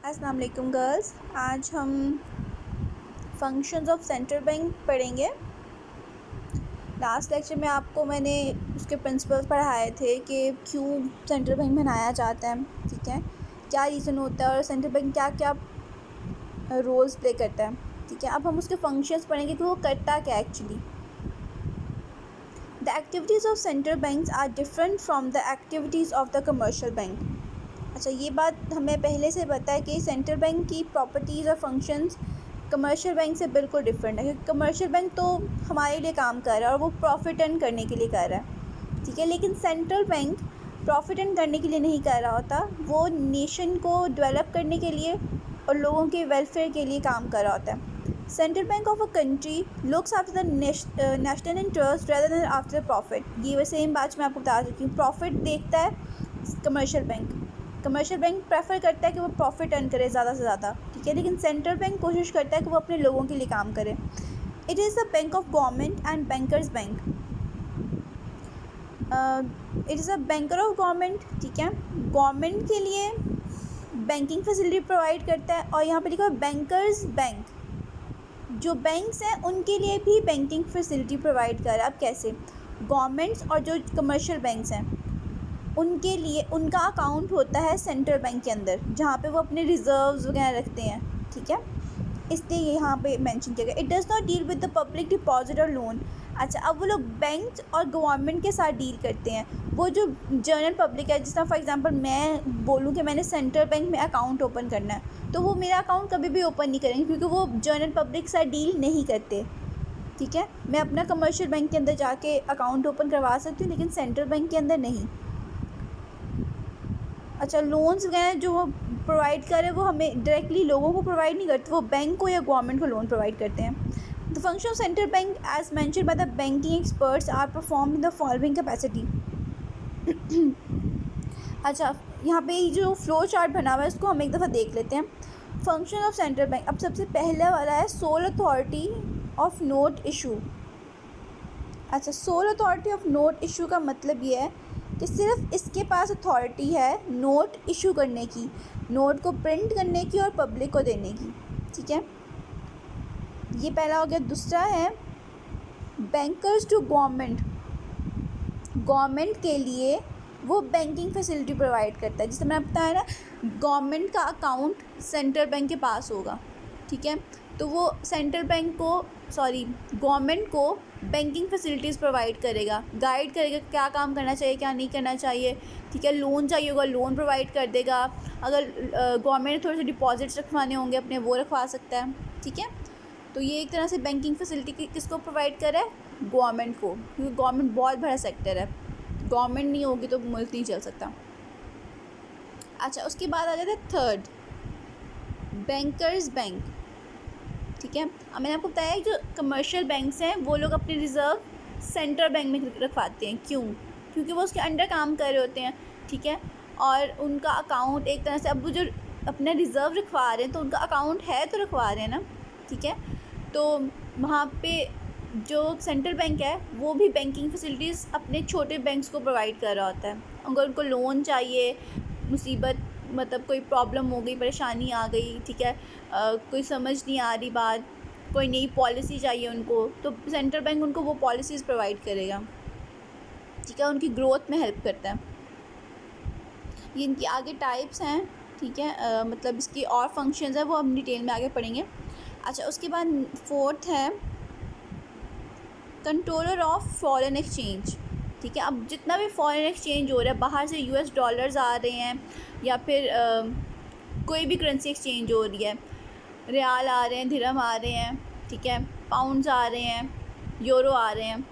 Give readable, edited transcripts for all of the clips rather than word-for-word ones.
अस्सलाम वालेकुम गर्ल्स। आज हम फंक्शंस ऑफ सेंट्रल बैंक पढ़ेंगे। लास्ट लेक्चर में आपको मैंने उसके प्रिंसिपल्स पढ़ाए थे कि क्यों सेंट्रल बैंक बनाया जाता है, ठीक है, क्या रीज़न होता है और सेंट्रल बैंक क्या क्या रोल्स प्ले करता है, ठीक है। अब हम उसके फंक्शंस पढ़ेंगे कि वो करता क्या actually. The activities of central banks are different from the activities of the commercial bank. अच्छा, ये बात हमें पहले से पता है कि सेंट्रल बैंक की प्रॉपर्टीज़ और फंक्शंस कमर्शियल बैंक से बिल्कुल डिफरेंट है, क्योंकि कमर्शियल बैंक तो हमारे लिए काम कर रहा है और वो प्रॉफिट अर्न करने के लिए कर रहा है, ठीक है। लेकिन सेंट्रल बैंक प्रॉफिट अर्न करने के लिए नहीं कर रहा होता, वो नेशन को डेवलप करने के लिए और लोगों के वेलफेयर के लिए काम कर रहा होता है। Central bank of a country looks after the national interest rather than after the profit. ये वैसे सेम बात मैं आपको बता चुकी हूँ। प्रॉफिट देखता है कमर्शियल बैंक प्रेफर करता है कि वो प्रॉफिट अर्न करे ज़्यादा से ज़्यादा, ठीक है। लेकिन सेंट्रल बैंक कोशिश करता है कि वो अपने लोगों के लिए काम करे। It is the bank of government and bankers bank. It is a banker of government, ठीक है। गवर्नमेंट के लिए बैंकिंग फैसिलिटी प्रोवाइड करता है, और यहाँ पे लिखा है बैंकर्स बैंक। जो बैंक्स हैं उनके लिए भी बैंकिंग फैसिलिटी प्रोवाइड कर रहा है। अब कैसे? गवर्नमेंट्स और जो कमर्शियल बैंक्स हैं उनके लिए उनका अकाउंट होता है सेंट्रल बैंक के अंदर, जहाँ पे वो अपने रिजर्व्स वगैरह रखते हैं, ठीक है। इसलिए यहाँ पे मेंशन किया गया। It does not deal with the public deposit और लोन। अच्छा, अब वो लोग बैंक और गवर्नमेंट के साथ डील करते हैं। वो जो जनरल पब्लिक है, जिस तरह फॉर एग्जांपल मैं बोलूँ कि मैंने सेंट्रल बैंक में अकाउंट ओपन करना है, तो वो मेरा अकाउंट कभी भी ओपन नहीं करेंगे, क्योंकि वो जनरल पब्लिक के साथ डील नहीं करते, ठीक है। मैं अपना कमर्शियल बैंक के अंदर जाके अकाउंट ओपन करवा सकती हूँ, लेकिन सेंट्रल बैंक के अंदर नहीं। अच्छा, लोन्स वगैरह जो वो प्रोवाइड करे वो हमें डायरेक्टली लोगों को प्रोवाइड नहीं करते, वो बैंक को या गवर्नमेंट को लोन प्रोवाइड करते हैं। The function of central bank as mention by the banking experts are perform in the following capacity. अच्छा, यहाँ पे जो फ्लो चार्ट बना हुआ है उसको हम एक दफ़ा देख लेते हैं। Function of central bank. अब सबसे पहले वाला है sole authority of note issue. अच्छा, sole authority of note issue का मतलब ये है कि सिर्फ इसके पास अथॉरिटी है नोट इशू करने की, नोट को प्रिंट करने की और पब्लिक को देने की, ठीक है। ये पहला हो गया। दूसरा है बैंकर्स टू गवर्नमेंट। गवर्नमेंट के लिए वो बैंकिंग फैसिलिटी प्रोवाइड करता है। जिससे मैंने बताया ना, गवर्नमेंट का अकाउंट सेंट्रल बैंक के पास होगा, ठीक है। तो वो सेंट्रल बैंक को गवर्नमेंट को बैंकिंग फैसिलिटीज़ प्रोवाइड करेगा, गाइड करेगा क्या काम करना चाहिए क्या नहीं करना चाहिए, ठीक है। लोन चाहिए होगा लोन प्रोवाइड कर देगा। अगर गवर्नमेंट ने थोड़े से डिपॉजिट्स रखवाने होंगे अपने, वो रखवा सकता है, ठीक है। तो ये एक तरह से बैंकिंग फैसिलिटी किसको प्रोवाइड कर रहा है? गवर्नमेंट को, क्योंकि गवर्नमेंट बहुत बड़ा सेक्टर है, गवर्नमेंट नहीं होगी तो मुल्क नहीं चल सकता। अच्छा, उसके बाद आ जाता है थर्ड, बैंकर्स बैंक, ठीक है। अब मैंने आपको बताया जो कमर्शियल बैंक्स हैं वो लोग अपने रिज़र्व सेंट्रल बैंक में रखवाते हैं। क्यों? क्योंकि वो उसके अंडर काम कर रहे होते हैं, ठीक है। और उनका अकाउंट एक तरह से, अब वो जो अपना रिज़र्व रखवा रहे हैं तो उनका अकाउंट है तो रखवा रहे हैं ना, ठीक है। तो वहाँ पे जो सेंट्रल बैंक है वो भी बैंकिंग फैसिलिटीज़ अपने छोटे बैंक्स को प्रोवाइड कर रहा होता है। अगर उनको लोन चाहिए, मुसीबत मतलब कोई प्रॉब्लम हो गई, परेशानी आ गई, ठीक है, कोई समझ नहीं आ रही बात, कोई नई पॉलिसी चाहिए उनको, तो सेंट्रल बैंक उनको वो पॉलिसीज़ प्रोवाइड करेगा, ठीक है, उनकी ग्रोथ में हेल्प करता है। ये इनकी आगे टाइप्स हैं, ठीक है। मतलब इसकी और फंक्शंस है वो हम डिटेल में आगे पढ़ेंगे। अच्छा, उसके बाद फोर्थ है कंट्रोलर ऑफ फॉरेन एक्सचेंज, ठीक है। अब जितना भी फॉरेन एक्सचेंज हो रहा है, बाहर से US डॉलर्स आ रहे हैं या फिर कोई भी करेंसी एक्सचेंज हो रही है, रियाल आ रहे हैं, दिरहम आ रहे हैं, ठीक है, पाउंड्स आ रहे हैं, यूरो आ रहे हैं,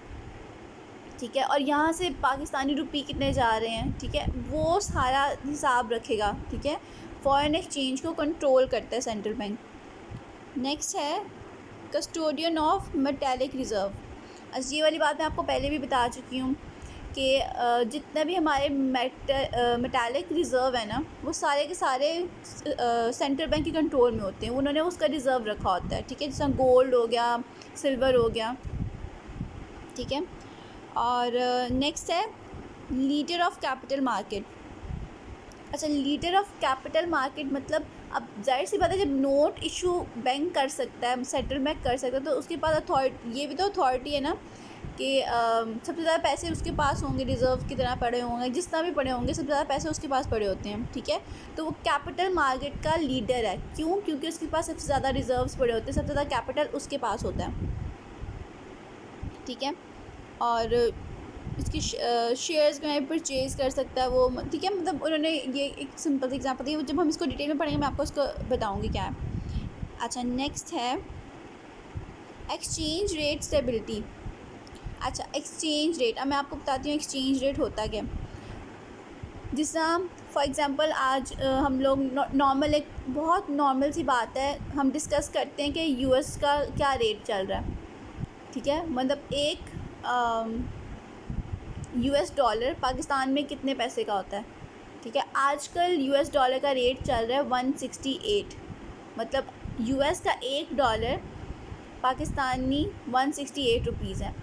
ठीक है, और यहाँ से पाकिस्तानी रुपी कितने जा रहे हैं, ठीक है, वो सारा हिसाब रखेगा, ठीक है। फॉरेन एक्सचेंज को कंट्रोल करता है सेंट्रल बैंक। नेक्स्ट है कस्टोडियन ऑफ मेटालिक रिज़र्व। अच्छा, ये वाली बात मैं आपको पहले भी बता चुकी हूँ कि जितने भी हमारे मेटालिक रिज़र्व है ना, वो सारे के सारे सेंट्रल बैंक के कंट्रोल में होते हैं। उन्होंने उसका रिज़र्व रखा होता है, ठीक है, जैसा गोल्ड हो गया, सिल्वर हो गया, ठीक है। और नेक्स्ट है लीडर ऑफ कैपिटल मार्केट। अच्छा, लीडर ऑफ कैपिटल मार्केट मतलब अब जाहिर सी बात है, जब नोट इशू बैंक कर सकता है, सेंट्रल बैंक कर सकता है, तो उसके पास अथॉरिटी, ये भी तो अथॉरिटी है ना कि सबसे ज़्यादा पैसे उसके पास होंगे, रिजर्व की तरह पड़े होंगे, जितना भी पड़े होंगे सबसे ज़्यादा पैसे उसके पास पड़े होते हैं, ठीक है। तो वो कैपिटल मार्केट का लीडर है, क्यों? क्योंकि उसके पास सबसे ज़्यादा रिजर्व्स पड़े होते हैं, सबसे ज़्यादा कैपिटल उसके पास होता है, ठीक है। और इसकी शेयर्स में परचेज़ कर सकता है वो, ठीक है। मतलब उन्होंने ये एक सिंपल एग्जांपल दिया, जब हम इसको डिटेल में पढ़ेंगे मैं आपको इसको बताऊंगी क्या है। अच्छा, नेक्स्ट है एक्सचेंज रेट स्टेबिलिटी। अच्छा, एक्सचेंज रेट, अब मैं आपको बताती हूँ एक्सचेंज रेट होता क्या। जिस तरह फॉर एग्ज़ाम्पल आज हम लोग नॉर्मल, एक बहुत नॉर्मल सी बात है, हम डिस्कस करते हैं कि यूएस का क्या रेट चल रहा है, ठीक है। मतलब एक यूएस डॉलर पाकिस्तान में कितने पैसे का होता है, ठीक है। आजकल यूएस डॉलर का रेट चल रहा है 168, मतलब यूएस का $1 पाकिस्तानी 168 रुपीज़ है।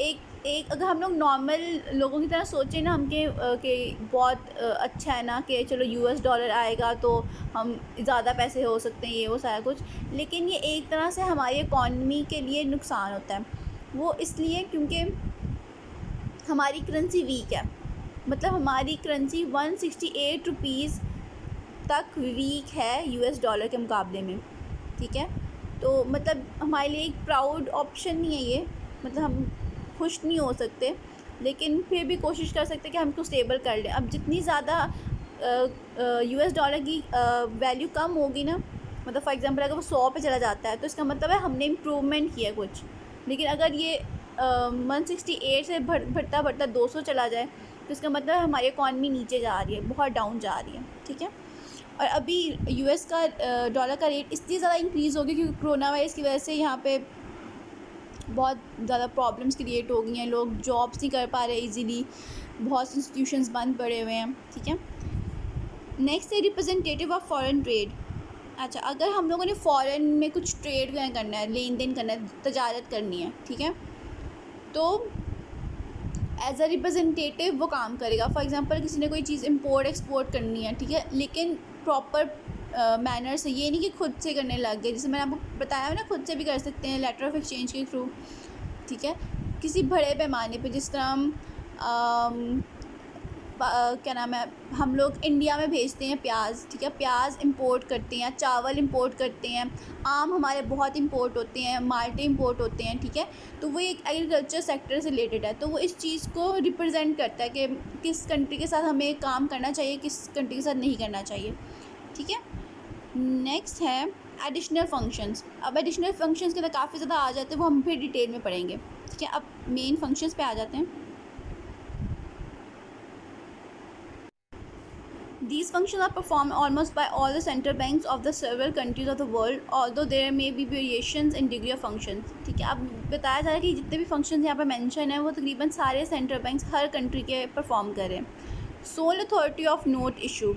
एक अगर हम लोग नॉर्मल लोगों की तरह सोचें ना, हम कि बहुत अच्छा है ना कि चलो यूएस डॉलर आएगा तो हम ज़्यादा पैसे हो सकते हैं, ये वो सारा कुछ, लेकिन ये एक तरह से हमारी इकॉनमी के लिए नुकसान होता है। वो इसलिए क्योंकि हमारी करेंसी वीक है, मतलब हमारी करेंसी 168 रुपीज़ तक वीक है यूएस डॉलर के मुकाबले में, ठीक है। तो मतलब हमारे लिए एक प्राउड ऑप्शन नहीं है ये, मतलब हम खुश नहीं हो सकते, लेकिन फिर भी कोशिश कर सकते हैं कि हम इसको स्टेबल कर लें। अब जितनी ज़्यादा यूएस डॉलर की वैल्यू कम होगी ना, मतलब फॉर एग्जांपल अगर वो 100 पे चला जाता है तो इसका मतलब है हमने इम्प्रूवमेंट किया कुछ। लेकिन अगर ये 168 से बढ़ता बढ़ता 200 चला जाए तो इसका मतलब हमारी इकॉनमी नीचे जा रही है, बहुत डाउन जा रही है, ठीक है। और अभी यूएस का डॉलर का रेट इसलिए ज़्यादा इंक्रीज़ हो गया क्योंकि कोरोना वायरस की वजह से यहाँ पे बहुत ज़्यादा प्रॉब्लम्स क्रिएट हो गई हैं, लोग जॉब्स नहीं कर पा रहे इजीली, बहुत से इंस्टीट्यूशंस बंद पड़े हुए हैं, ठीक है। नेक्स्ट है रिप्रेजेंटेटिव ऑफ फॉरेन ट्रेड। अच्छा, अगर हम लोगों ने फ़ॉरेन में कुछ ट्रेड करना है, लेन देन करना है, तजारत करनी है, ठीक है, तो एज अ रिप्रेजेंटेटिव वो काम करेगा। फॉर एग्जांपल किसी ने कोई चीज़ इंपोर्ट एक्सपोर्ट करनी है, ठीक है, लेकिन प्रॉपर मैनर से, ये नहीं कि खुद से करने लग गए, जैसे मैंने आपको बताया ना, खुद से भी कर सकते हैं लेटर ऑफ एक्सचेंज के थ्रू, ठीक है। किसी बड़े पैमाने पे, जिस तरह हम क्या नाम है, हम लोग इंडिया में भेजते हैं प्याज, ठीक है, प्याज इंपोर्ट करते हैं, चावल इंपोर्ट करते हैं, आम हमारे बहुत इंपोर्ट होते हैं, माल्टे इंपोर्ट होते हैं, ठीक है। तो वो एक एग्रीकल्चर सेक्टर से रिलेटेड है, तो वो इस चीज़ को रिप्रेजेंट करता है कि किस कंट्री के साथ हमें काम करना चाहिए, किस कंट्री के साथ नहीं करना चाहिए, ठीक है। नेक्स्ट है एडिशनल फंक्शंस। अब एडिशनल फंक्शंस के अंदर काफ़ी ज़्यादा आ जाते हैं, वो हम फिर डिटेल में पढ़ेंगे, ठीक है। अब मेन फंक्शंस पे आ जाते हैं। These functions are performed almost by all the central banks of the several countries of the world, although there may be variations in degree of functions, ठीक है। अब बताया जा रहा है कि जितने भी फंक्शंस यहाँ पर मेंशन है वो तकरीबन सारे सेंट्रल बैंक्स हर कंट्री के परफॉर्म करें। Soul authority of note issue.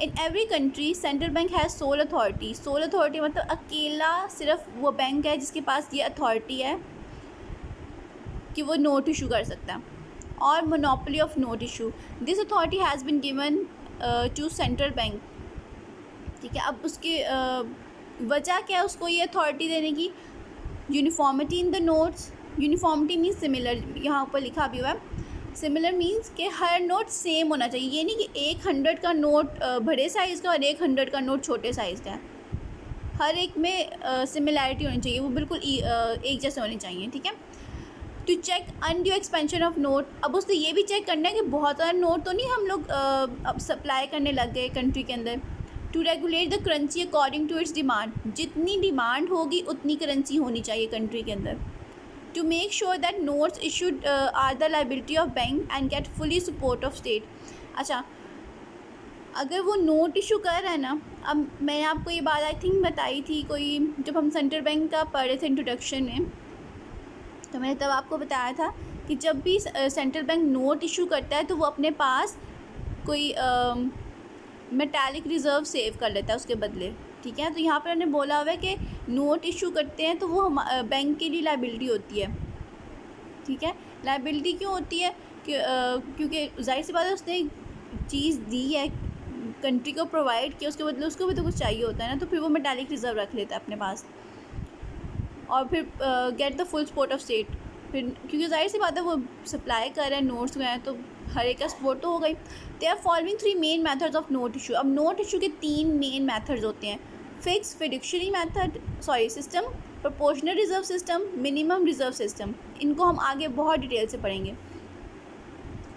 In every country central bank has soul authority. Soul authority मतलब अकेला सिर्फ वो बैंक है जिसके पास ये अथॉरिटी है कि वो नोट इशू कर सकता है। और monopoly of note issue, this authority has been given to central bank, ठीक है। अब उसकी वजह क्या है उसको ये अथॉरिटी देने की? Uniformity in the notes. Uniformity means similar, यहाँ ऊपर लिखा भी हुआ है। सिमिलर मीन्स कि हर नोट सेम होना चाहिए, ये नहीं कि एक 100 का नोट बड़े साइज़ का और एक 100 का नोट छोटे साइज़ का है, हर एक में सिमिलैरिटी होनी चाहिए, वो बिल्कुल एक जैसे होने चाहिए, ठीक है। To check undue expansion of note, अब उसने ये भी चेक करना है कि बहुत सारा नोट तो नहीं हम लोग अब सप्लाई करने लग गए कंट्री के अंदर। To regulate the currency according to its demand, जितनी डिमांड होगी उतनी करेंसी होनी चाहिए कंट्री के अंदर। To make sure that notes issued are the liability of bank and get fully support of state. अच्छा, अगर वो नोट इशू कर रहा है ना, अब मैंने आपको ये बात आई थिंक बताई थी कोई, जब हम सेंट्रल बैंक का पढ़ रहे थे इंट्रोडक्शन में, तो मैंने तब आपको बताया था कि जब भी सेंट्रल बैंक नोट इशू करता है तो वो अपने पास कोई मेटालिक रिज़र्व सेव कर लेता है उसके बदले, ठीक है। तो यहाँ पर उन्होंने बोला हुआ है कि नोट इशू करते हैं तो वो बैंक के लिए लाइबिलिटी होती है, ठीक है। लाइबिलिटी क्यों होती है? क्योंकि जाहिर सी बात है उसने चीज़ दी है, कंट्री को प्रोवाइड किया उसके बदले उसको भी तो कुछ चाहिए होता है ना, तो फिर वो मेटालिक रिजर्व रख लेता है अपने पास। और फिर get the full support of state, फिर क्योंकि जाहिर सी बात है वो सप्लाई कर रहे हैं, नोट्स गए हैं, तो हर एक का सपोर्ट तो हो गई। They are following 3 main methods of note issue. अब नोट इशू के 3 मेन मेथड्स होते हैं, fix fiduciary method system, proportional reserve system, minimum reserve system. इनको हम आगे बहुत डिटेल से पढ़ेंगे।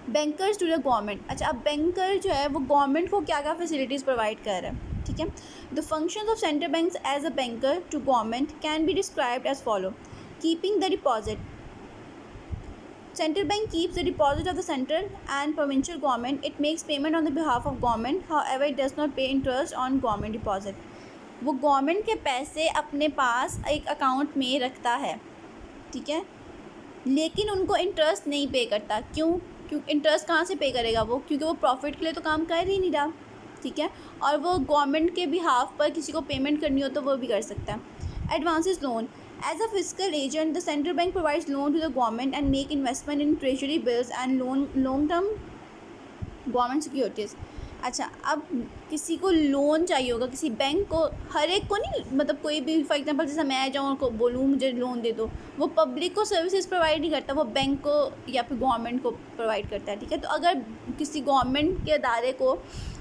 Bankers to the government. अच्छा, अब बैंकर जो है वो गवर्नमेंट को क्या क्या फैसिलिटीज़ प्रोवाइड कर रहा है, ठीक है। The functions of central banks as a banker to government can be described as follow. Keeping the deposit, central bank keeps the deposit of the central and provincial government. It makes payment on the behalf of government, however it does not pay interest on government deposit. वो government के पैसे अपने पास एक account में रखता है, ठीक है, लेकिन उनको इंटरेस्ट नहीं पे करता। क्यों? क्योंकि इंटरेस्ट कहाँ से पे करेगा वो, क्योंकि वो प्रॉफिट के लिए तो काम कर ही नहीं रहा, ठीक है। और वो गवर्नमेंट के बिहाफ पर किसी को पेमेंट करनी हो तो वो भी कर सकता है। Advances loan, as a fiscal agent the central bank provides loan to the government and make investment in treasury bills and long term government securities. अच्छा, अब किसी को लोन चाहिए होगा, किसी बैंक को, हर एक को नहीं, मतलब कोई भी फॉर एग्जांपल जैसे मैं जाऊँ उनको बोलूँ मुझे लोन दे दो, वो पब्लिक को सर्विसेज प्रोवाइड नहीं करता, वो बैंक को या फिर गवर्नमेंट को प्रोवाइड करता है, ठीक है। तो अगर किसी गवर्नमेंट के अदारे को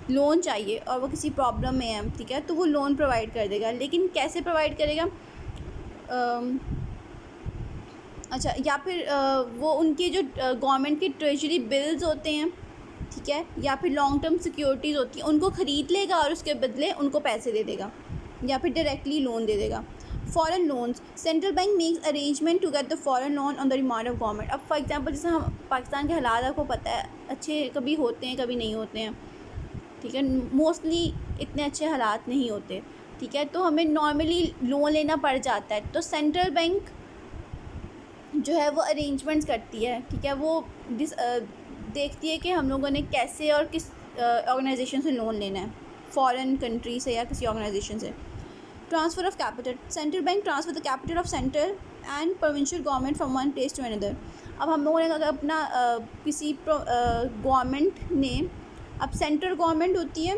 लोन चाहिए और वो किसी प्रॉब्लम में है, ठीक है, तो वो लोन प्रोवाइड कर देगा, लेकिन कैसे प्रोवाइड करेगा? अच्छा, या फिर वो उनके जो गवर्नमेंट के ट्रेजरी बिल्स होते हैं, ठीक है, या फिर लॉन्ग टर्म सिक्योरिटीज़ होती हैं, उनको ख़रीद लेगा और उसके बदले उनको पैसे दे देगा, या फिर डायरेक्टली लोन दे देगा। Foreign loans, central bank makes arrangement to get the foreign loan on the demand of government. अब फॉर एग्जांपल जैसे हम पाकिस्तान के हालात आपको पता है, अच्छे कभी होते हैं कभी नहीं होते हैं, ठीक है, मोस्टली इतने अच्छे हालात नहीं होते, ठीक है, तो हमें नॉर्मली लोन लेना पड़ जाता है। तो सेंट्रल बैंक जो है वो अरेंजमेंट्स करती है, ठीक है, वो देखती है कि हम लोगों ने कैसे और किस ऑर्गेनाइजेशन से लोन लेना है, फॉरेन कंट्री से या किसी ऑर्गेनाइजेशन से। Transfer of capital, central bank transfer the capital of central and provincial government from one place to another. अब हम लोगों ने अगर अपना किसी गवर्नमेंट ने, अब सेंट्रल गवर्नमेंट होती है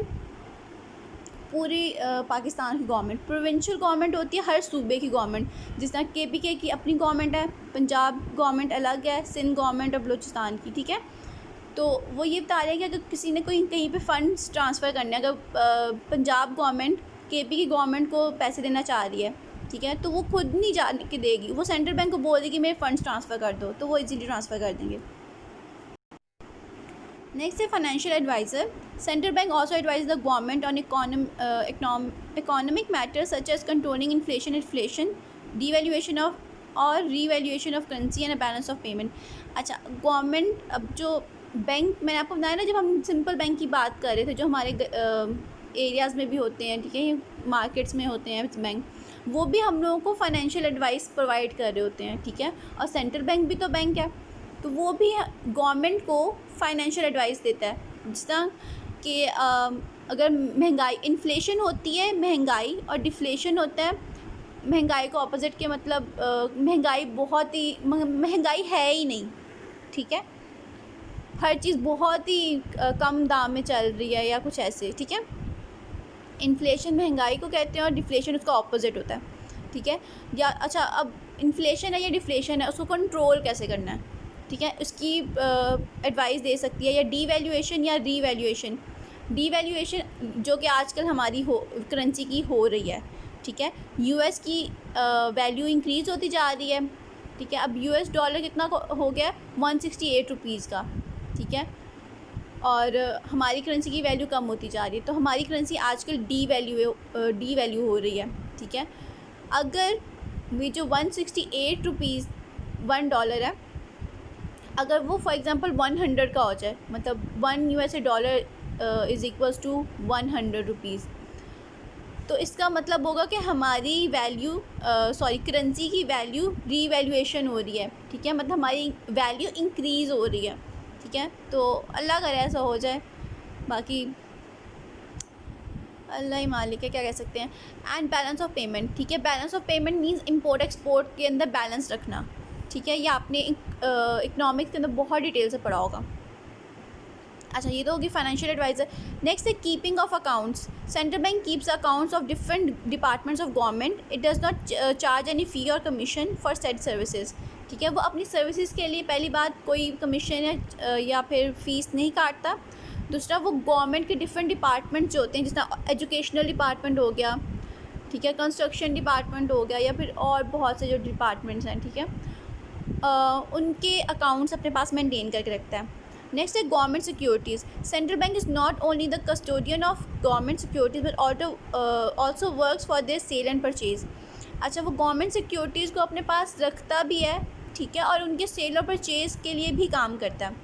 पूरी पाकिस्तान की गवर्नमेंट, प्रोविंशियल गवर्नमेंट होती है हर सूबे की गवर्नमेंट, जिस तरह KPK की अपनी गवर्नमेंट है, पंजाब गवर्नमेंट अलग है, सिंध गवर्नमेंट और बलूचिस्तान की, ठीक है। तो वो ये बता रहे हैं कि अगर किसी ने कोई कहीं पे फ़ंड्स ट्रांसफ़र करने, अगर पंजाब गवर्नमेंट KP गवर्नमेंट को पैसे देना चाह रही है, ठीक है, तो वो खुद नहीं जा के देगी, वो सेंट्रल बैंक को बोल देगी मेरे फ़ंड्स ट्रांसफ़र कर दो, तो वो इजीली ट्रांसफ़र कर देंगे। नेक्स्ट है financial adviser. Central bank also advise the government on economic matters such as controlling inflation, devaluation of और revaluation of currency and balance of payment. अच्छा, गवर्नमेंट, अब जो बैंक मैंने आपको बताया ना, जब हम सिंपल बैंक की बात कर रहे थे जो हमारे एरियाज़ में भी होते हैं, ठीक है, मार्केट्स में होते हैं बैंक, वो भी हम लोगों को फाइनेंशियल एडवाइस प्रोवाइड कर रहे होते हैं, ठीक है। और सेंट्रल बैंक भी तो बैंक है, तो वो भी गवर्नमेंट को फाइनेंशियल एडवाइस देता है, जिस तरह कि अगर महंगाई, इन्फ्लेशन होती है महंगाई और डिफ्लेशन होता है महंगाई को ऑपोजिट के, मतलब महंगाई बहुत ही महंगाई है ही नहीं, ठीक है, हर चीज़ बहुत ही कम दाम में चल रही है या कुछ ऐसे, ठीक है। इन्फ्लेशन महंगाई को कहते हैं और डिफ्लेशन उसका ऑपोजिट होता है, ठीक है। या अच्छा, अब इन्फ्लेशन है या डिफ्लेशन है, उसको कंट्रोल कैसे करना है, ठीक है, उसकी एडवाइस दे सकती है। या डीवैल्यूएशन या रीवैल्यूएशन, डीवैल्यूएशन जो कि आजकल हमारी करेंसी की हो रही है, ठीक है, US की वैल्यू इंक्रीज़ होती जा रही है, ठीक है। अब US डॉलर कितना हो गया, 168 रुपीज़ का, ठीक है, और हमारी करेंसी की वैल्यू कम होती जा रही है, तो हमारी करेंसी आजकल डीवैल्यू हो रही है, ठीक है। अगर ये जो 168 रुपीज़ $1 है, अगर वो फॉर एग्ज़ाम्पल 100 का हो जाए, मतलब $1 इज़ इक्वल्स टू 100 रुपीज़, तो इसका मतलब होगा कि हमारी वैल्यू करेंसी की वैल्यू रीवैल्यूएशन हो रही है, ठीक है, मतलब हमारी वैल्यू इंक्रीज़ हो रही है, ठीक है। तो अल्लाह करे ऐसा हो जाए, बाकी अल्लाह ही मालिक है, क्या कह सकते हैं। एंड बैलेंस ऑफ पेमेंट, ठीक है, balance of payment means import export के अंदर बैलेंस रखना, ठीक है, ये आपने इकनॉमिक्स के अंदर बहुत डिटेल से पढ़ा होगा। अच्छा, ये तो होगी फाइनेंशियल एडवाइज़र। नेक्स्ट है keeping of accounts. Central bank keeps accounts of different departments of government. It does not charge any fee और कमीशन फॉर सेट सर्विसेज। ठीक है, वो अपनी सर्विसेज के लिए पहली बात कोई कमीशन या फिर फ़ीस नहीं काटता। दूसरा, वो गवर्नमेंट के डिफरेंट डिपार्टमेंट जो होते हैं, जिस एजुकेशनल डिपार्टमेंट हो गया, ठीक है, कंस्ट्रक्शन डिपार्टमेंट हो गया, या फिर और बहुत से जो डिपार्टमेंट्स हैं, ठीक है, उनके अकाउंट्स अपने पास मेंटेन करके रखता है। नेक्स्ट है government securities. Central bank is not only the custodian of government securities but also works for their sale and purchase. अच्छा, वो गवर्नमेंट सिक्योरिटीज़ को अपने पास रखता भी है, ठीक है, और उनके सेल और परचेज़ के लिए भी काम करता है।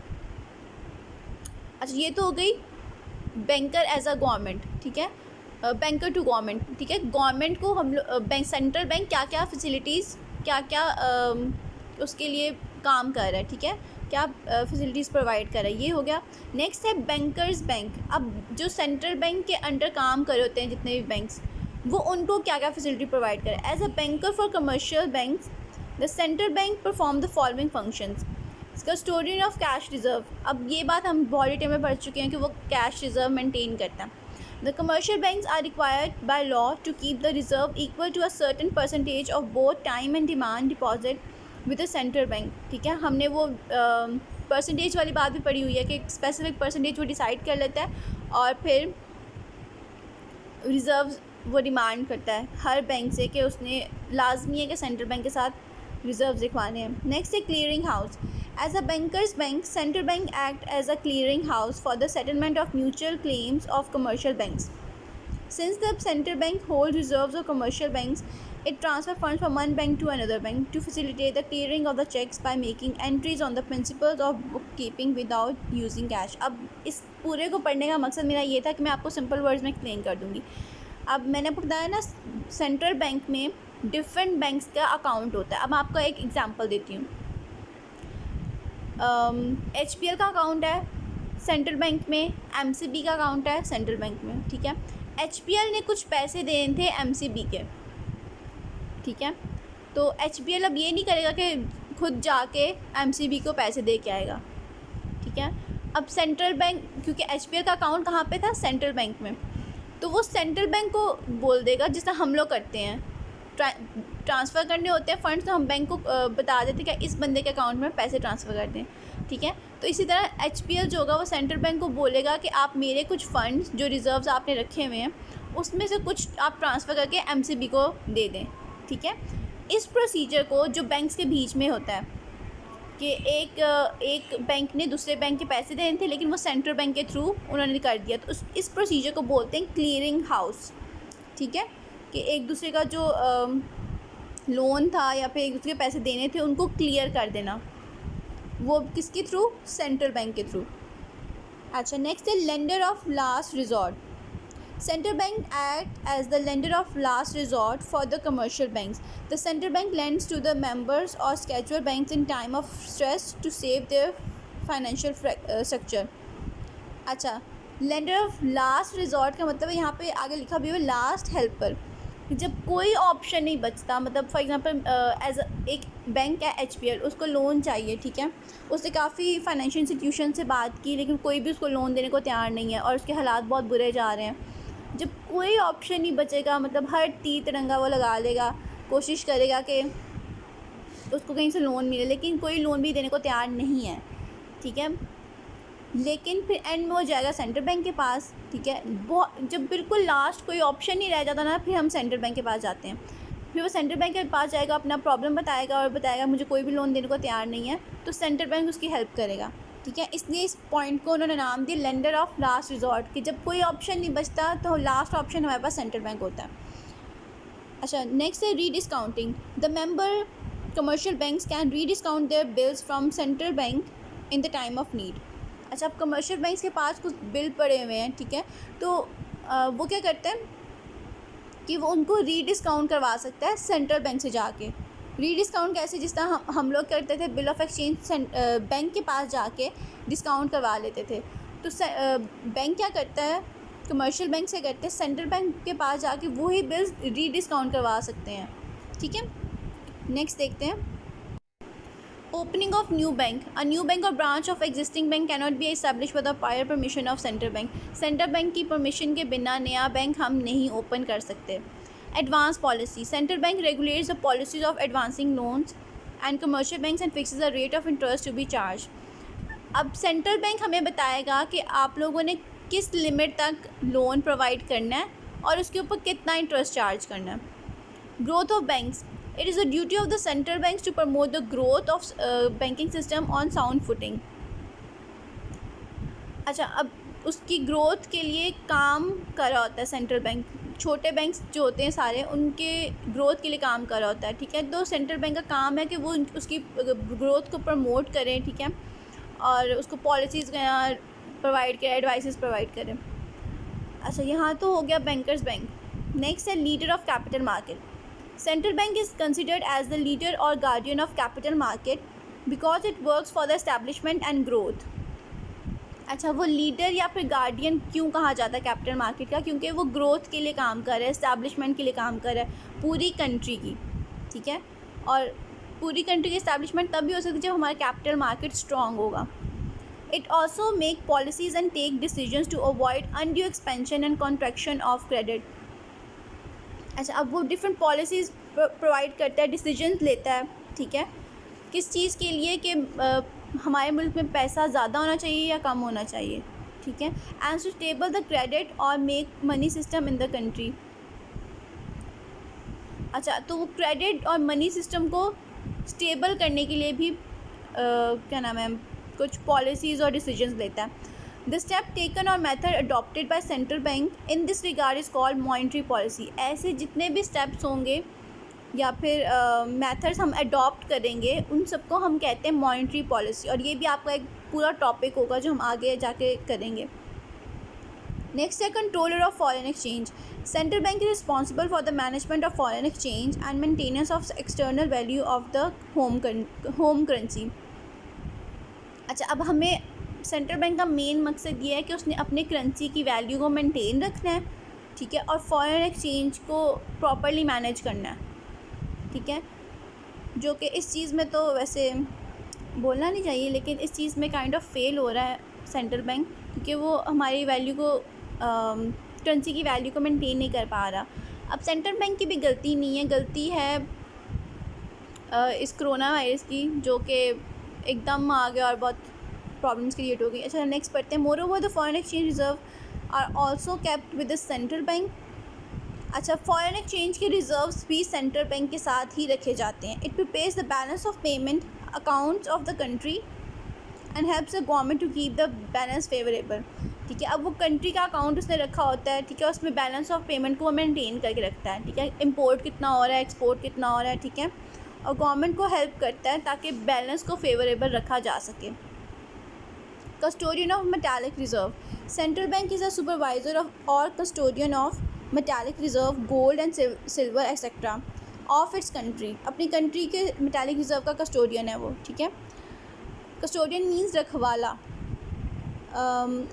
अच्छा, ये तो हो गई बैंकर एज अ गवर्नमेंट, ठीक है, बैंकर टू गवर्नमेंट, ठीक है। गवर्नमेंट को हम लोग बैंक, सेंट्रल बैंक क्या क्या फैसिलिटीज़, क्या क्या उसके लिए काम कर रहा है, ठीक है, क्या फैसिलिटीज़ प्रोवाइड कर रहा है, ये हो गया। नेक्स्ट है बैंकर्स बैंक। अब जो सेंट्रल बैंक के अंडर काम कर रहे होते हैं जितने भी बैंक्स, वो उनको क्या क्या फैसिलिटी प्रोवाइड कर रहा है। As a banker for commercial banks the central bank perform the following functions. Custodian of cash reserve. अब ये बात हम बहुत डिटेल में पढ़ चुके हैं कि वो कैश रिजर्व मेंटेन करता है। The commercial banks are required by law to keep the reserve equal to a certain percentage of both time and demand deposit with the central bank, ठीक है। हमने वो परसेंटेज वाली बात भी पढ़ी हुई है कि एक स्पेसिफिक परसेंटेज वो डिसाइड कर लेता है और फिर रिज़र्व वो डिमांड करता है हर बैंक से कि उसने लाजमी है कि सेंट्रल बैंक के साथ रिजर्व दिखवाने हैं। नेक्स्ट है clearing house. As a banker's bank, central bank act as a clearing house for the settlement of mutual claims of commercial banks. Since the central bank holds reserves of commercial banks, it transfers funds from one bank to another bank to facilitate the clearing of the checks by making entries on the principles of bookkeeping without using cash. अब इस पूरे को पढ़ने का मकसद मेरा ये था कि मैं आपको सिंपल वर्ड्स में एक्सप्लेन कर दूँगी। अब मैंने आपको बताया ना, सेंट्रल बैंक में डिफरेंट बैंक्स का अकाउंट होता है। अब मैं आपको एक एग्जांपल देती हूँ। HPL का अकाउंट है सेंट्रल बैंक में, MCB का अकाउंट है सेंट्रल बैंक में, ठीक है। HPL ने कुछ पैसे देने थे MCB के, ठीक है, तो HPL अब ये नहीं करेगा कि खुद जाके MCB को पैसे दे के आएगा, ठीक है। अब सेंट्रल बैंक, क्योंकि HPL का अकाउंट कहाँ पे था, सेंट्रल बैंक में, तो वो सेंट्रल बैंक को बोल देगा, जिससे हम लोग करते हैं ट्रांसफ़र करने होते हैं फंड्स, तो हम बैंक को बता देते हैं कि इस बंदे के अकाउंट में पैसे ट्रांसफ़र कर दें, ठीक है। तो इसी तरह HPL जो होगा वो सेंट्रल बैंक को बोलेगा कि आप मेरे कुछ फ़ंड्स जो रिज़र्व्स आपने रखे हुए हैं उसमें से कुछ आप ट्रांसफ़र करके MCB को दे दें, ठीक है। इस प्रोसीजर को जो बैंक्स के बीच में होता है कि एक बैंक ने दूसरे बैंक के पैसे देने थे लेकिन वो सेंट्रल बैंक के थ्रू उन्होंने कर दिया, तो इस प्रोसीजर को बोलते हैं क्लियरिंग हाउस, ठीक है। कि एक दूसरे का जो लोन था या फिर एक दूसरे के पैसे देने थे उनको क्लियर कर देना, वो किसके थ्रू, सेंट्रल बैंक के थ्रू। अच्छा, नेक्स्ट है lender of last resort. Central bank act as the lender of last resort for the commercial banks. The central bank lends to the members or scheduled banks in time of stress to save their financial structure। अच्छा, lender of last resort का मतलब यहाँ पे आगे लिखा भी है last helper. जब कोई ऑप्शन नहीं बचता, मतलब फॉर एग्जांपल एज एक बैंक है HPL, उसको लोन चाहिए, ठीक है, उसने काफ़ी फाइनेंशियल इंस्टीट्यूशन से बात की लेकिन कोई भी उसको लोन देने को तैयार नहीं है और उसके हालात बहुत बुरे जा रहे हैं। जब कोई ऑप्शन नहीं बचेगा, मतलब हर तीर तिरंगा वो लगा लेगा, कोशिश करेगा कि उसको कहीं से लोन मिले, लेकिन कोई लोन भी देने को तैयार नहीं है, ठीक है। लेकिन फिर एंड में वो जाएगा सेंट्रल बैंक के पास, ठीक है। जब बिल्कुल लास्ट कोई ऑप्शन नहीं रह जाता ना, फिर हम सेंट्रल बैंक के पास जाते हैं। फिर वो सेंट्रल बैंक के पास जाएगा, अपना प्रॉब्लम बताएगा और बताएगा मुझे कोई भी लोन देने को तैयार नहीं है, तो सेंट्रल बैंक उसकी हेल्प करेगा, ठीक है। इसलिए इस पॉइंट को उन्होंने नाम दिया लेंडर ऑफ लास्ट रिजॉर्ट, कि जब कोई ऑप्शन नहीं बचता तो लास्ट ऑप्शन हमारे पास सेंट्रल बैंक होता है। अच्छा, नेक्स्ट है rediscounting. The member commercial banks can rediscount their bills from central bank in the time of need. अच्छा, अब कमर्शियल बैंक्स के पास कुछ बिल पड़े हुए हैं, ठीक है, तो वो क्या करते हैं कि वो उनको रीडिस्काउंट करवा सकता है सेंट्रल बैंक से जाके। रीडिस्काउंट कैसे, जिस तरह हम लोग करते थे, बिल ऑफ एक्सचेंज बैंक के पास जाके डिस्काउंट करवा लेते थे, तो बैंक क्या करता है, कमर्शियल बैंक से करते हैं, सेंट्रल बैंक के पास जाके वही बिल्स रीडिस्काउंट करवा सकते हैं, ठीक है। नेक्स्ट देखते हैं। Opening of new bank. A new bank or branch of existing bank cannot be established without prior permission of central bank. Central bank की permission के बिना नया बैंक हम नहीं open कर सकते. Advance policy. Central bank regulates the policies of advancing loans and commercial banks and fixes the rate of interest to be charged. अब central bank हमें बताएगा कि आप लोगों ने किस लिमिट तक लोन प्रोवाइड करना है और उसके ऊपर कितना इंटरेस्ट चार्ज करना है. Growth of banks. It is the duty of the central banks to promote the growth of banking system on sound footing. अच्छा, अब उसकी ग्रोथ के लिए काम कर रहा होता है सेंट्रल बैंक. छोटे बैंक्स जो होते हैं सारे, उनके ग्रोथ के लिए काम कर रहा होता है. ठीक है, तो सेंट्रल बैंक का काम है कि वो उसकी ग्रोथ को प्रमोट करें. ठीक है, और उसको पॉलिसीज़ प्रोवाइड करें, एडवाइसेस प्रोवाइड करें. अच्छा, यहाँ तो हो गया बैंकर्स बैंक. नेक्स्ट है leader of capital market. Central bank is considered as the leader or guardian of capital market because it works for the establishment and growth. अच्छा, वो लीडर या फिर गार्डियन क्यों कहा जाता है कैपिटल मार्केट का? क्योंकि वो ग्रोथ के लिए काम कर रहा है, इस्टेब्लिशमेंट के लिए काम कर रहा है पूरी कंट्री की. ठीक है, और पूरी कंट्री की इस्टेब्लिशमेंट तभी हो सकती है जब हमारा कैपिटल मार्केट स्ट्रॉन्ग होगा. It also make policies and take decisions to avoid undue expansion and contraction of credit. अच्छा, अब वो डिफरेंट पॉलिसीज़ प्रोवाइड करता है, डिसीजंस लेता है. ठीक है, किस चीज़ के लिए कि हमारे मुल्क में पैसा ज़्यादा होना चाहिए या कम होना चाहिए. ठीक है, and to stable the credit और make money system in the country. अच्छा, तो वो क्रेडिट और मनी सिस्टम को स्टेबल करने के लिए भी क्या नाम है, कुछ पॉलिसीज़ और डिसीजंस लेता है. The step taken or method adopted by central bank in this regard is called monetary policy. ऐसे जितने भी steps होंगे या फिर methods हम adopt करेंगे, उन सबको हम कहते हैं monetary policy. और ये भी आपका एक पूरा topic होगा जो हम आगे जाके करेंगे. Next है controller of foreign exchange. Central bank is responsible for the management of foreign exchange and maintenance of external value of the home currency. अच्छा, अब हमें सेंट्रल बैंक का मेन मकसद ये है कि उसने अपने करेंसी की वैल्यू को मेंटेन रखना है. ठीक है, और फॉरेन एक्सचेंज को प्रॉपर्ली मैनेज करना है. ठीक है, जो कि इस चीज़ में तो वैसे बोलना नहीं चाहिए, लेकिन इस चीज़ में काइंड ऑफ फेल हो रहा है सेंट्रल बैंक, क्योंकि वो हमारी वैल्यू को करेंसी की वैल्यू को मेंटेन नहीं कर पा रहा. अब सेंट्रल बैंक की भी गलती नहीं है, गलती है इस कोरोना वायरस की, जो कि एकदम आ गया और बहुत प्रॉब्लम्स क्रिएट हो गई. अच्छा, नेक्स्ट पढ़ते हैं. Moreover the foreign exchange reserve are also kept with the central bank. अच्छा, फॉरेन एक्सचेंज के रिजर्व्स भी सेंट्रल बैंक के साथ ही रखे जाते हैं. It prepares the balance of payment accounts of the country and helps the government to keep the balance favourable. ठीक है, अब वो कंट्री का अकाउंट उसने रखा होता है. ठीक है, उसमें बैलेंस ऑफ पेमेंट को वो मेनटेन करके रखता है. ठीक है, इम्पोर्ट कितना हो रहा है, एक्सपोर्ट कितना हो रहा है. ठीक है, और गवर्नमेंट को हेल्प करता है ताकि बैलेंस को फेवरेबल रखा जा सके. Custodian of metallic reserve. Central bank is a supervisor of or custodian of metallic reserve, gold and silver etc. of its country. अपनी कंट्री के metallic reserve का custodian है वो. ठीक है, custodian means रखवाला.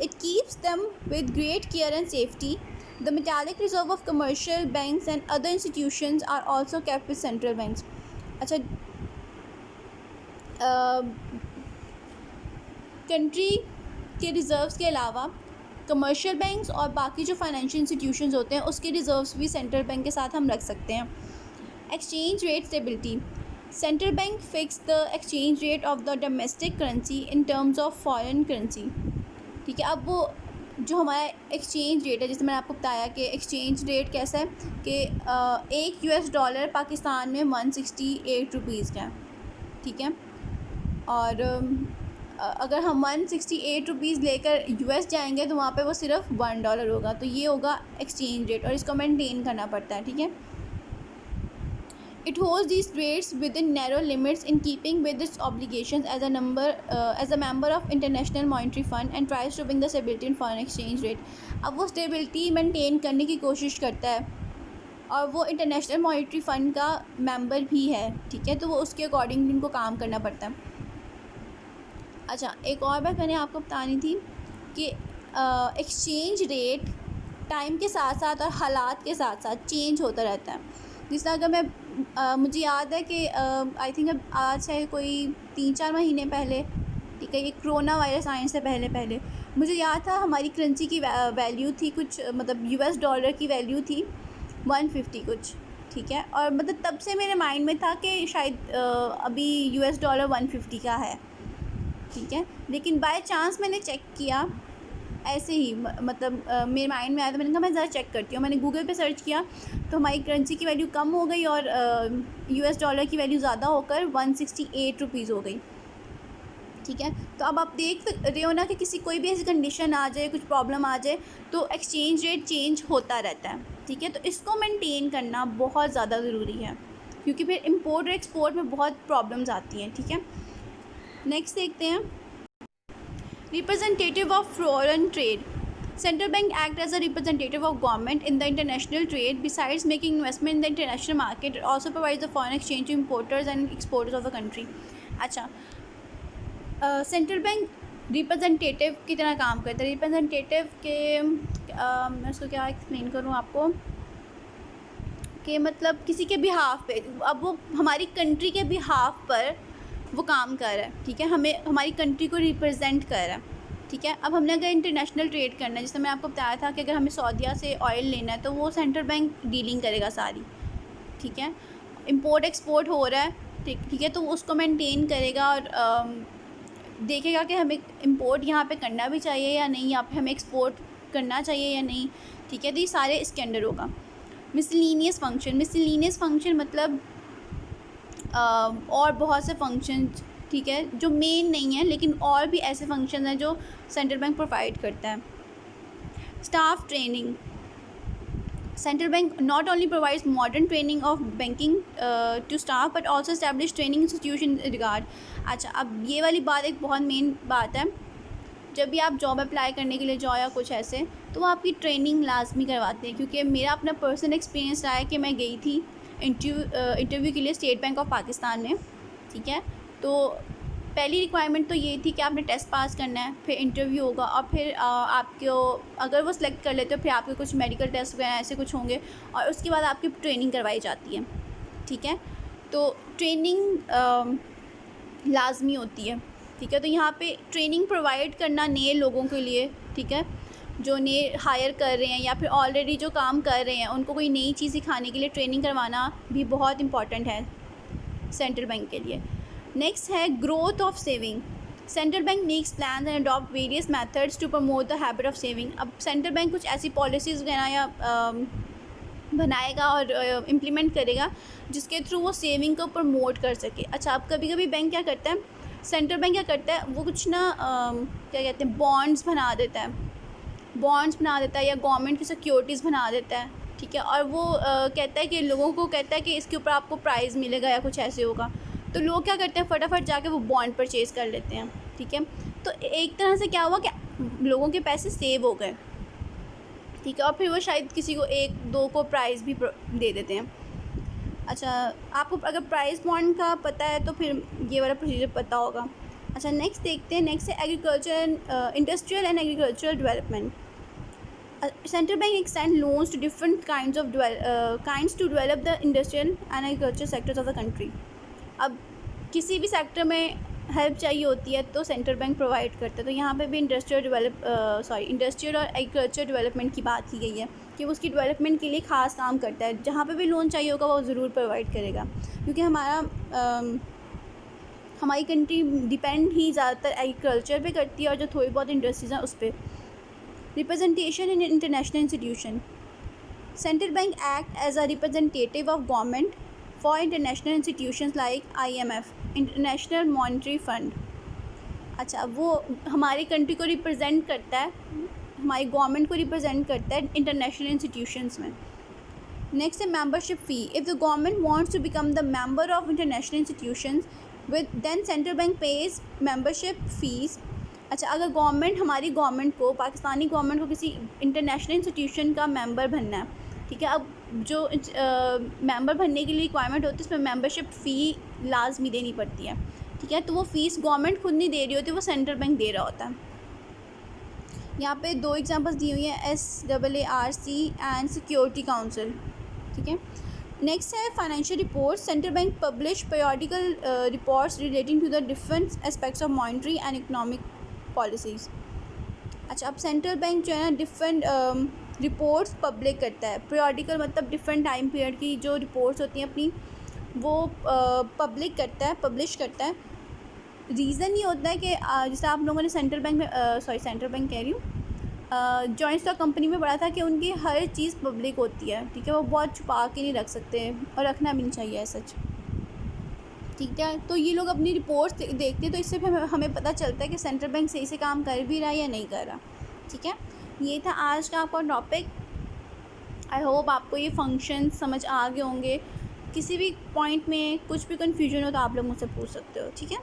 It keeps them with great care and safety. The metallic reserve of commercial banks and other institutions are also kept with central banks. अच्छा, country के रिज़र्व्स के अलावा कमर्शियल बैंक्स और बाकी जो फाइनेंशियल इंस्टीट्यूशंस होते हैं उसके रिज़र्व्स भी सेंट्रल बैंक के साथ हम रख सकते हैं. Exchange rate stability. Central bank fix the exchange rate of the domestic currency in terms of foreign currency. ठीक है, अब वो जो हमारा एक्सचेंज रेट है, जैसे मैंने आपको बताया कि एक्सचेंज रेट कैसा है कि एक $1 पाकिस्तान में 168 रुपीज़ का है. ठीक है, और अगर हम 168 रुपीज़ लेकर यूएस जाएंगे तो वहाँ पे वो सिर्फ $1 होगा. तो ये होगा एक्सचेंज रेट और इसको मेंटेन करना पड़ता है. ठीक है, it holds these rates within narrow limits in keeping with its obligations as a member of international monetary fund and tries to bring the stability in foreign exchange rate. अब वो stability maintain करने की कोशिश करता है और वो international monetary fund का मेंबर भी है. ठीक है, तो वो उसके अकॉर्डिंग उनको काम करना पड़ता है. अच्छा, एक और बात मैंने आपको बतानी थी कि एक्सचेंज रेट टाइम के साथ साथ और हालात के साथ साथ चेंज होता रहता है. जिस तरह अगर मैं मुझे याद है कि आई थिंक अब आज है कोई 3-4 महीने पहले, ठीक है, ये कोरोना वायरस आने से पहले पहले मुझे याद था हमारी करेंसी की वैल्यू थी कुछ, मतलब यूएस डॉलर की वैल्यू थी 150 कुछ, ठीक है। और मतलब तब से मेरे माइंड में था कि शायद अभी यूएस डॉलर 150 का है, ठीक है। लेकिन बाय चांस मैंने चेक किया ऐसे ही, मतलब मेरे माइंड में आया तो मैंने कहा मैं ज़रा चेक करती हूँ। मैंने गूगल पे सर्च किया तो हमारी करेंसी की वैल्यू कम हो गई और यूएस डॉलर की वैल्यू ज़्यादा होकर 168 रुपीज़ हो गई, ठीक है। तो अब आप देख रहे हो ना कि किसी कोई भी ऐसी कंडीशन आ जाए, कुछ प्रॉब्लम आ जाए तो एक्सचेंज रेट चेंज होता रहता है, ठीक है। तो इसको मेंटेन करना बहुत ज़्यादा ज़रूरी है, क्योंकि फिर इंपोर्ट और एक्सपोर्ट में बहुत प्रॉब्लम्स आती हैं, ठीक है। नेक्स्ट देखते हैं, representative of foreign trade. Central bank act as a representative of government in the international trade. Besides making investment in the international market, it also provides the foreign exchange to importers and exporters of the country. अच्छा, central bank representative की तरह काम करता है। Representative के मैं उसको क्या एक्सप्लेन करूँ आपको, कि मतलब किसी के बिहाफ पे, अब वो हमारी कंट्री के बिहाफ पर वो काम कर रहा है, ठीक है, हमें हमारी कंट्री को रिप्रेजेंट कर रहा है, ठीक है। अब हमने अगर इंटरनेशनल ट्रेड करना है, जैसे मैं आपको बताया था कि अगर हमें सऊदीया से ऑयल लेना है तो वो सेंट्रल बैंक डीलिंग करेगा सारी, ठीक है। इंपोर्ट एक्सपोर्ट हो रहा है, ठीक है, तो उसको मेंटेन करेगा और देखेगा कि हमें इंपोर्ट यहाँ पे करना भी चाहिए या नहीं, या हमें एक्सपोर्ट करना चाहिए या नहीं, ठीक है। तो ये सारे इसके अंडर होगा। मिसलिनियस फंक्शन मतलब और बहुत से फंक्शन, ठीक है, जो मेन नहीं है लेकिन और भी ऐसे फंक्शन हैं जो सेंट्रल बैंक प्रोवाइड करता है। Staff training, central bank not only provides modern training of banking to staff but also establish training institution regard. अच्छा, अब ये वाली बात एक बहुत मेन बात है, जब भी आप जॉब अप्लाई करने के लिए जाओ या कुछ ऐसे, तो वो आपकी ट्रेनिंग लाजमी करवाते हैं। क्योंकि मेरा अपना पर्सनल एक्सपीरियंस रहा है कि मैं गई थी इंटरव्यू के लिए स्टेट बैंक ऑफ पाकिस्तान में, ठीक है। तो पहली रिक्वायरमेंट तो ये थी कि आपने टेस्ट पास करना है, फिर इंटरव्यू होगा और फिर आपको अगर वो सिलेक्ट कर लेते हो फिर आपके कुछ मेडिकल टेस्ट वगैरह ऐसे कुछ होंगे और उसके बाद आपकी ट्रेनिंग करवाई जाती है, ठीक है। तो ट्रेनिंग लाजमी होती है, ठीक है। तो यहाँ पे ट्रेनिंग प्रोवाइड करना नए लोगों के लिए, ठीक है, जो नए हायर कर रहे हैं या फिर ऑलरेडी जो काम कर रहे हैं उनको कोई नई चीज़ सिखाने के लिए ट्रेनिंग करवाना भी बहुत इंपॉर्टेंट है सेंट्रल बैंक के लिए। नेक्स्ट है growth of saving. Central bank makes plan and adopt various methods to promote the habit of saving. अब सेंट्रल बैंक कुछ ऐसी पॉलिसीज़ वगैरह या बनाएगा और इम्प्लीमेंट करेगा जिसके थ्रू वो सेविंग को प्रमोट कर सके। अच्छा, अब कभी कभी बैंक क्या करता है, सेंट्रल बैंक क्या करता है, वो कुछ ना क्या कहते हैं, बॉन्ड्स बना देता है या गवर्नमेंट की सिक्योरिटीज़ बना देता है, ठीक है। और वो कहता है कि लोगों को कहता है कि इसके ऊपर आपको प्राइज़ मिलेगा या कुछ ऐसे होगा, तो लोग क्या करते हैं, फटाफट जाके वो बॉन्ड परचेज़ कर लेते हैं, ठीक है। तो एक तरह से क्या हुआ कि लोगों के पैसे सेव हो गए, ठीक है, और फिर वो शायद किसी को 1-2 को प्राइज़ भी दे देते हैं। अच्छा, आपको अगर प्राइस बॉन्ड का पता है तो फिर ये वाला प्रोसीजर पता होगा। अच्छा, नेक्स्ट देखते हैं, नेक्स्ट है agriculture, industrial and agricultural development. Central bank extend loans to different kinds to develop the industrial and agriculture sectors of the country. अब किसी भी सेक्टर में हेल्प चाहिए होती है तो सेंट्रल बैंक प्रोवाइड करता है। तो यहाँ पे भी इंडस्ट्रियल और एग्रीकल्चर डेवलपमेंट की बात की गई है कि वो उसकी डेवलपमेंट के लिए ख़ास काम करता है। जहाँ पे भी लोन चाहिए होगा वो ज़रूर प्रोवाइड करेगा, क्योंकि हमारी कंट्री डिपेंड ही ज़्यादातर एग्रीकल्चर पे करती है और जो थोड़ी बहुत इंडस्ट्रीज़ हैं उस पर। Representation in international institution. Central bank act as a representative of government for international institutions like IMF, international monetary fund. अच्छा, वो हमारी कंट्री को रिप्रेजेंट करता है, हमारी गवर्नमेंट को रिप्रेजेंट करता है इंटरनेशनल इंस्टीट्यूशंस में। नेक्स्ट है membership fee. If the government wants to become the member of international institutions with then central bank pays membership fees. अच्छा, अगर हमारी गवर्नमेंट को, पाकिस्तानी गवर्नमेंट को किसी इंटरनेशनल इंस्टीट्यूशन का मेंबर बनना है, ठीक है, अब जो मेंबर बनने के लिए रिक्वायरमेंट होती है उसमें मेंबरशिप फ़ी लाजमी देनी पड़ती है, ठीक है। तो वो फ़ीस गवर्नमेंट खुद नहीं दे रही होती, वो सेंट्रल बैंक दे रहा होता है। यहाँ पे 2 एग्जांपल्स दी हुई हैं, SAARC एंड सिक्योरिटी काउंसिल, ठीक है। नेक्स्ट है financial report. Central bank publish periodical reports relating to the different aspects of monetary and economic policies. अच्छा, अब सेंट्रल बैंक जो है ना डिफरेंट रिपोर्ट्स पब्लिक करता है। पीरियडिकल मतलब डिफरेंट टाइम पीरियड की जो रिपोर्ट्स होती हैं अपनी वो पब्लिश करता है। रीज़न ये होता है कि जैसे आप लोगों ने सेंट्रल बैंक कह रही हूँ, जॉइंट स्टॉक कंपनी में पढ़ा था कि उनकी हर चीज़ पब्लिक होती है, ठीक है। वो बहुत छुपा के नहीं रख सकते और रखना भी नहीं चाहिए सच, ठीक है। तो ये लोग अपनी रिपोर्ट्स देखते हैं, तो इससे फिर हमें पता चलता है कि सेंट्रल बैंक सही से काम कर भी रहा है या नहीं कर रहा, ठीक है। ये था आज का आपका टॉपिक। आई होप आपको ये फंक्शन समझ आ गए होंगे। किसी भी पॉइंट में कुछ भी कन्फ्यूजन हो तो आप लोग मुझसे पूछ सकते हो, ठीक है।